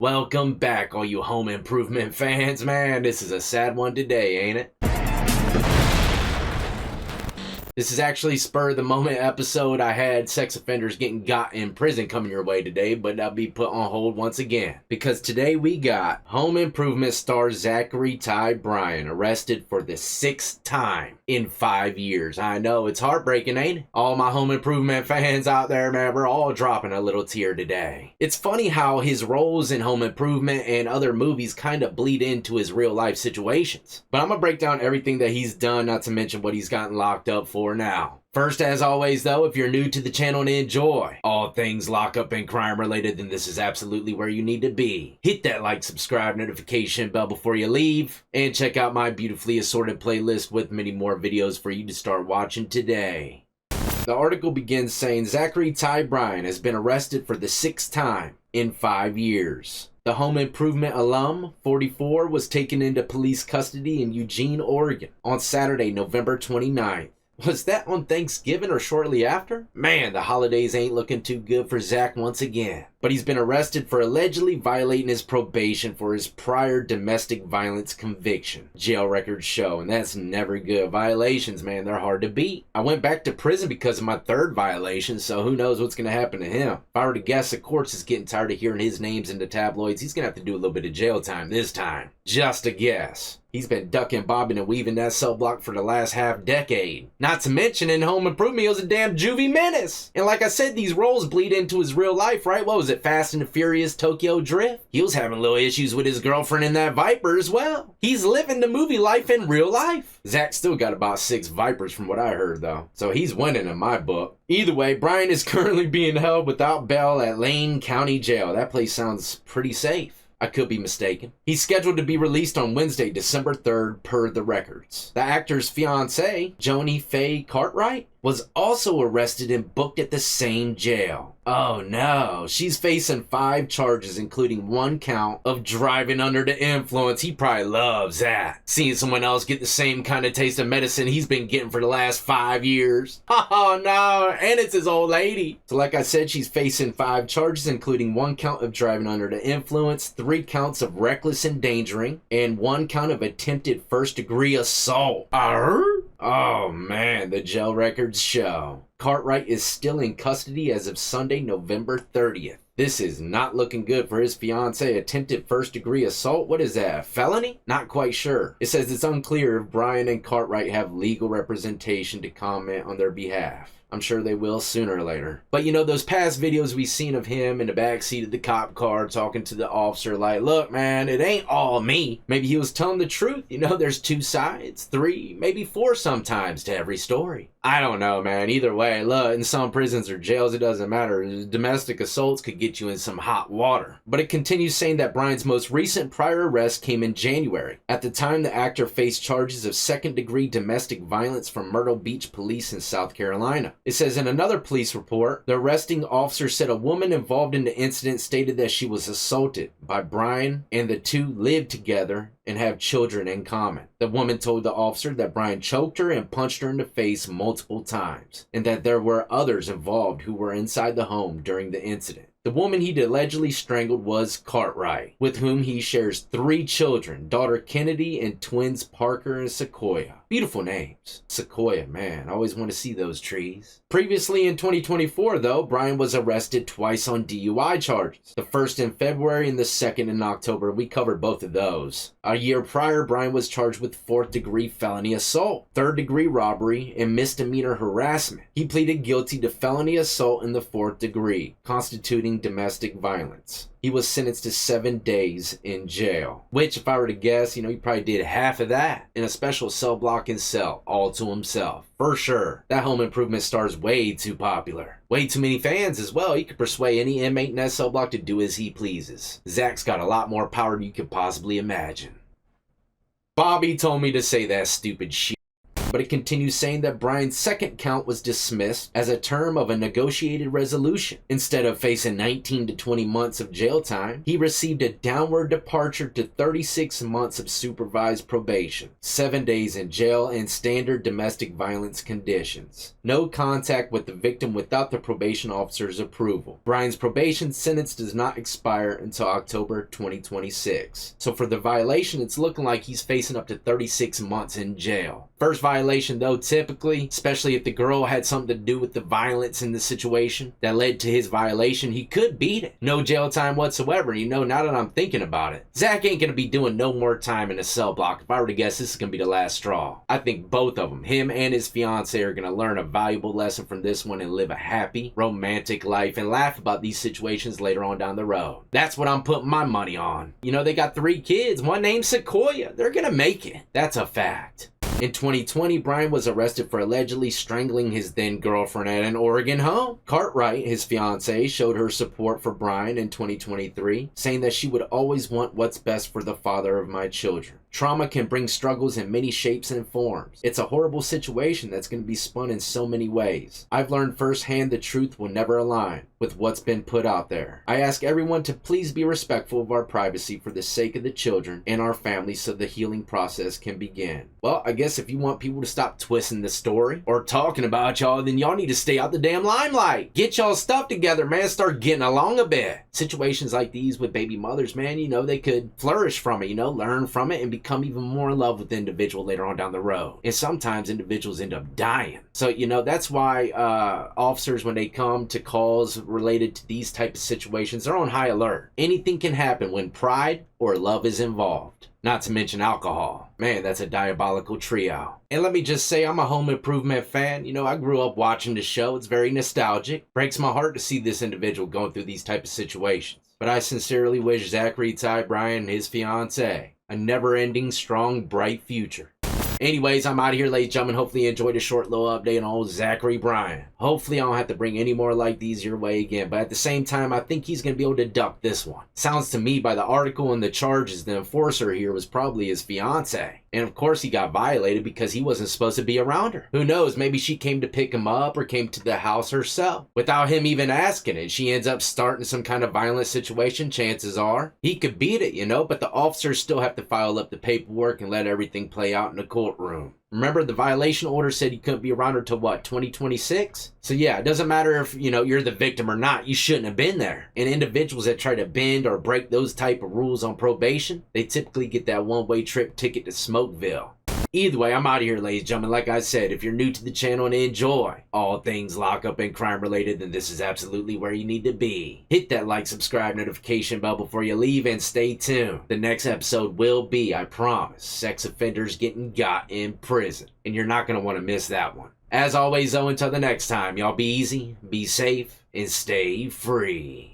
Welcome back, all you home improvement fans. Man, this is a sad one today, ain't it? This is actually spur of the moment episode. I had sex offenders getting got in prison coming your way today, but that'll be put on hold once again. Because today we got home improvement star Zachery Ty Bryan arrested for the 6th time in 5 years. I know, it's heartbreaking, ain't it? All my home improvement fans out there, man, we're all dropping a little tear today. It's funny how his roles in home improvement and other movies kind of bleed into his real life situations. But I'm gonna break down everything that he's done, not to mention what he's gotten locked up for now. First, as always though, if you're new to the channel and enjoy all things lockup and crime related, then this is absolutely where you need to be. Hit that like, subscribe, notification bell before you leave, and check out my beautifully assorted playlist with many more videos for you to start watching today. The article begins saying Zachery Ty Bryan has been arrested for the 6th time in 5 years. The home improvement alum, 44, was taken into police custody in Eugene, Oregon on Saturday, November 29th. Was that on Thanksgiving or shortly after? Man, the holidays ain't looking too good for Zach once again. But he's been arrested for allegedly violating his probation for his prior domestic violence conviction. Jail records show, and that's never good. Violations, man, they're hard to beat. I went back to prison because of my 3rd violation, so who knows what's going to happen to him. If I were to guess, the courts is getting tired of hearing his names in the tabloids. He's going to have to do a little bit of jail time this time. Just a guess. He's been ducking, bobbing, and weaving that cell block for the last half-decade. Not to mention, in home improvement, he was a damn juvie menace. And like I said, these roles bleed into his real life, right? What was it, Fast and the Furious Tokyo Drift? He was having little issues with his girlfriend in that Viper as well. He's living the movie life in real life. Zach still got about 6 Vipers from what I heard, though. So he's winning in my book. Either way, Bryan is currently being held without bail at Lane County Jail. That place sounds pretty safe. I could be mistaken. He's scheduled to be released on Wednesday, December 3rd, per the records. The actor's fiancée, Joni Faye Cartwright, was also arrested and booked at the same jail. Oh no, she's facing 5 charges, including 1 count of driving under the influence. He probably loves that. Seeing someone else get the same kind of taste of medicine he's been getting for the last 5 years. Oh no, and it's his old lady. So like I said, she's facing 5 charges, including 1 count of driving under the influence, 3 counts of reckless endangering, and 1 count of attempted first-degree assault. Oh man, the jail records show. Cartwright is still in custody as of Sunday, November 30th. This is not looking good for his fiancée. Attempted first-degree assault? What is that, a felony? Not quite sure. It says it's unclear if Bryan and Cartwright have legal representation to comment on their behalf. I'm sure they will sooner or later. But you know, those past videos we've seen of him in the backseat of the cop car talking to the officer like, look man, it ain't all me. Maybe he was telling the truth. You know, there's 2 sides, 3, maybe 4 sometimes to every story. I don't know, man. Either way, look, in some prisons or jails, it doesn't matter. Domestic assaults could get you in some hot water. But it continues saying that Bryan's most recent prior arrest came in January. At the time, the actor faced charges of 2nd-degree domestic violence from Myrtle Beach police in South Carolina. It says in another police report, the arresting officer said a woman involved in the incident stated that she was assaulted by Bryan and the 2 lived together and have children in common. The woman told the officer that Bryan choked her and punched her in the face multiple times, and that there were others involved who were inside the home during the incident. The woman he'd allegedly strangled was Cartwright, with whom he shares 3 children, daughter Kennedy and twins Parker and Sequoia. Beautiful names. Sequoia, man, I always want to see those trees. Previously in 2024, though, Bryan was arrested twice on DUI charges. The first in February and the second in October. We covered both of those. A year prior, Bryan was charged with 4th-degree felony assault, 3rd-degree robbery, and misdemeanor harassment. He pleaded guilty to felony assault in the 4th degree, constituting domestic violence. He was sentenced to 7 days in jail, which if I were to guess, you know, he probably did half of that in a special cell block and cell all to himself. For sure. That home improvement star's way too popular. Way too many fans as well. He could persuade any inmate in that cell block to do as he pleases. Zach's got a lot more power than you could possibly imagine. Bobby told me to say that stupid shit. But it continues saying that Bryan's second count was dismissed as a term of a negotiated resolution. Instead of facing 19 to 20 months of jail time, he received a downward departure to 36 months of supervised probation, 7 days in jail, and standard domestic violence conditions. No contact with the victim without the probation officer's approval. Bryan's probation sentence does not expire until October 2026. So for the violation, it's looking like he's facing up to 36 months in jail. First violation though, typically, especially if the girl had something to do with the violence in the situation that led to his violation, he could beat it. No jail time whatsoever. Now that I'm thinking about it, Zach ain't gonna be doing no more time in a cell block. If I were to guess, this is gonna be the last straw. I think both of them, him and his fiance, are gonna learn a valuable lesson from this one and live a happy, romantic life and laugh about these situations later on down the road. That's what I'm putting my money on. They got 3 kids, one named Sequoia. They're gonna make it. That's a fact. In 2020, Bryan was arrested for allegedly strangling his then girlfriend at an Oregon home. Cartwright, his fiancée, showed her support for Bryan in 2023, saying that she would always want what's best for the father of my children. Trauma can bring struggles in many shapes and forms. It's a horrible situation that's going to be spun in so many ways. I've learned firsthand the truth will never align with what's been put out there. I ask everyone to please be respectful of our privacy for the sake of the children and our families so the healing process can begin. Well, I guess if you want people to stop twisting the story or talking about y'all, then y'all need to stay out the damn limelight. Get y'all stuff together, man. Start getting along a bit. Situations like these with baby mothers, man, they could flourish from it, learn from it and become even more in love with the individual later on down the road. And sometimes individuals end up dying. So, that's why officers, when they come to calls related to these type of situations, they're on high alert. Anything can happen when pride or love is involved. Not to mention alcohol. Man, that's a diabolical trio. And let me just say, I'm a home improvement fan. I grew up watching the show. It's very nostalgic. Breaks my heart to see this individual going through these type of situations. But I sincerely wish Zachery Ty Bryan and his fiancée a never-ending, strong, bright future. Anyways, I'm out of here, ladies and gentlemen. Hopefully you enjoyed a short little update on old Zachery Bryan. Hopefully I don't have to bring any more like these your way again. But at the same time, I think he's going to be able to duck this one. Sounds to me by the article and the charges, the enforcer here was probably his fiance. And of course he got violated because he wasn't supposed to be around her. Who knows, maybe she came to pick him up or came to the house herself without him even asking it. She ends up starting some kind of violent situation. Chances are he could beat it, but the officers still have to file up the paperwork and let everything play out in the courtroom. Remember, the violation order said he couldn't be around her till what, 2026? So yeah, it doesn't matter if, you're the victim or not. You shouldn't have been there. And individuals that try to bend or break those type of rules on probation, they typically get that one-way trip ticket to Smokeville. Either way, I'm out of here, ladies and gentlemen. Like I said, if you're new to the channel and enjoy all things lockup and crime related, then this is absolutely where you need to be. Hit that like, subscribe, notification bell before you leave, and stay tuned. The next episode will be, I promise, sex offenders getting got in prison. And you're not going to want to miss that one. As always, though, until the next time, y'all be easy, be safe, and stay free.